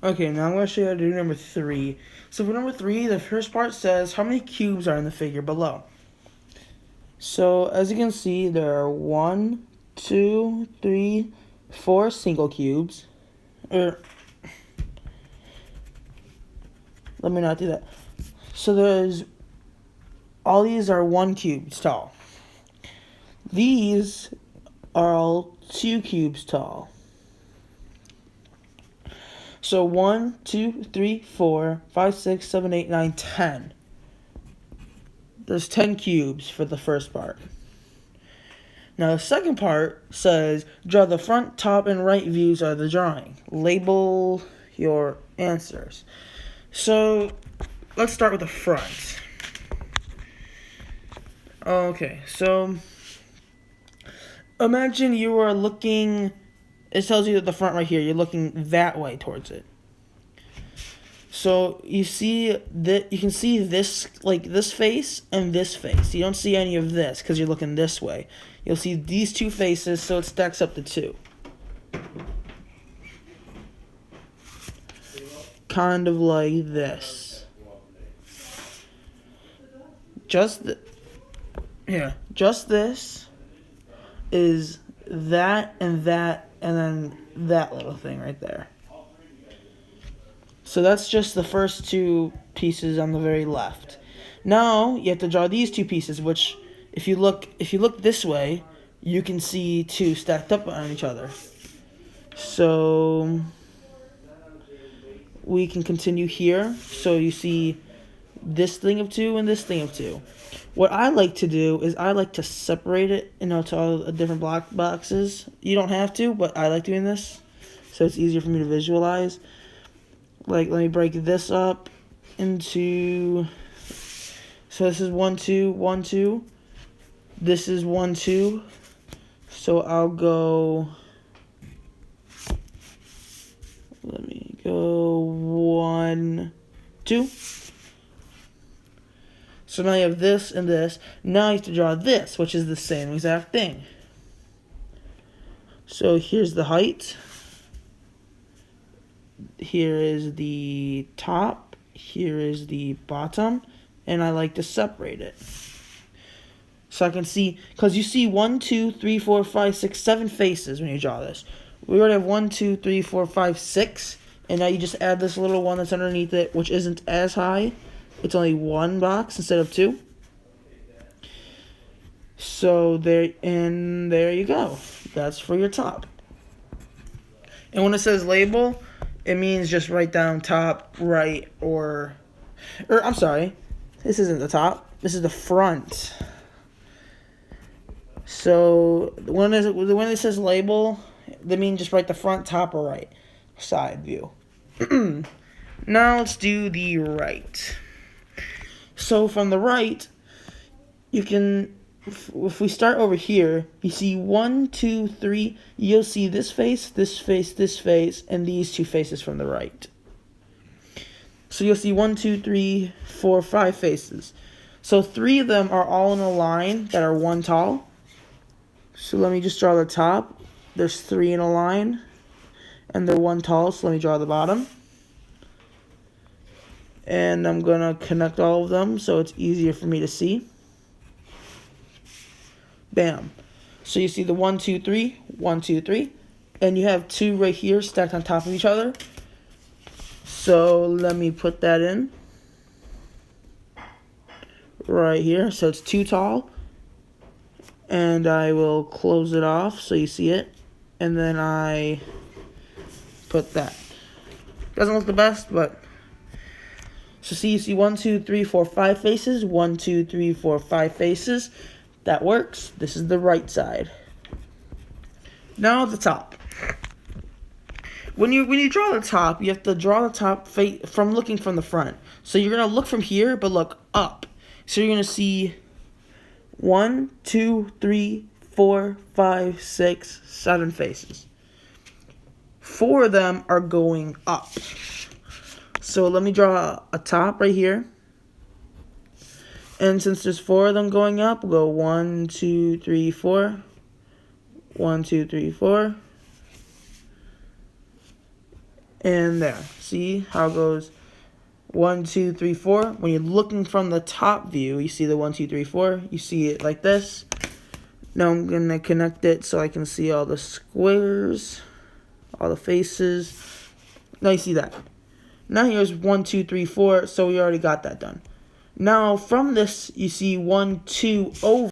Okay, now I'm going to show you how to do number 3. So for number 3, the first part says how many cubes are in the figure below. So as you can see, there are 1, 2, 3, 4 single cubes. Let me not do that. So all these are 1 cube tall. These are all 2 cubes tall. So 1, 2, 3, 4, 5, 6, 7, 8, 9, 10. There's 10 cubes for the first part. Now the second part says, draw the front, top, and right views of the drawing. Label your answers. So let's start with the front. Okay, so imagine you are looking, it tells you at the front right here, you're looking that way towards it. So you see that you can see this, like this face and this face. You don't see any of this because you're looking this way. You'll see these 2 faces, so it stacks up to 2. Kind of like this. Just this is that and that and then that little thing right there. So that's just the first 2 pieces on the very left. Now you have to draw these 2 pieces, which if you look this way, you can see 2 stacked up on each other. So we can continue here. So you see this thing of 2 and this thing of 2. What I like to do is I like to separate it, to all different block boxes. You don't have to, but I like doing this, so it's easier for me to visualize. Like, let me break this up into, so this is 1, 2, 1, 2. This is 1, 2. So I'll go, let me go 1, 2. So now you have this and this. Now you have to draw this, which is the same exact thing. So here's the height. Here is the top. Here is the bottom. And I like to separate it. So I can see, because you see 1, 2, 3, 4, 5, 6, 7 faces when you draw this. We already have 1, 2, 3, 4, 5, 6. And now you just add this little one that's underneath it, which isn't as high. It's only 1 box instead of 2. So there you go. That's for your top. And when it says label, it means just write down top, right, or I'm sorry, this isn't the top. This is the front. So when it says label, that means just write the front, top, or right side view. Now let's do the right. So from the right, you can, if we start over here, you see 1, 2, 3, you'll see this face, this face, this face, and these 2 faces from the right. So you'll see 1, 2, 3, 4, 5 faces. So 3 of them are all in a line that are 1 tall. So let me just draw the top. There's 3 in a line, and they're 1 tall, so let me draw the bottom. And I'm going to connect all of them so it's easier for me to see. Bam. So you see the 1, 2, 3, 1, 2, 3. And you have 2 right here stacked on top of each other. So let me put that in. Right here. So it's 2 tall. And I will close it off so you see it. And then I put that. Doesn't look the best, but... So see, you see 1, 2, 3, 4, 5 faces. 1, 2, 3, 4, 5 faces. That works. This is the right side. Now the top. When you draw the top, you have to draw the top from looking from the front. So you're gonna look from here, but look up. So you're gonna see 1, 2, 3, 4, 5, 6, 7 faces. 4 of them are going up. So let me draw a top right here. And since there's 4 of them going up, we'll go 1, 2, 3, 4. 1, 2, 3, 4. And there. See how it goes 1, 2, 3, 4. When you're looking from the top view, you see the 1, 2, 3, 4. You see it like this. Now I'm going to connect it so I can see all the squares, all the faces. Now you see that. Now here's 1, 2, 3, 4. So we already got that done. Now from this, you see 1, 2 over.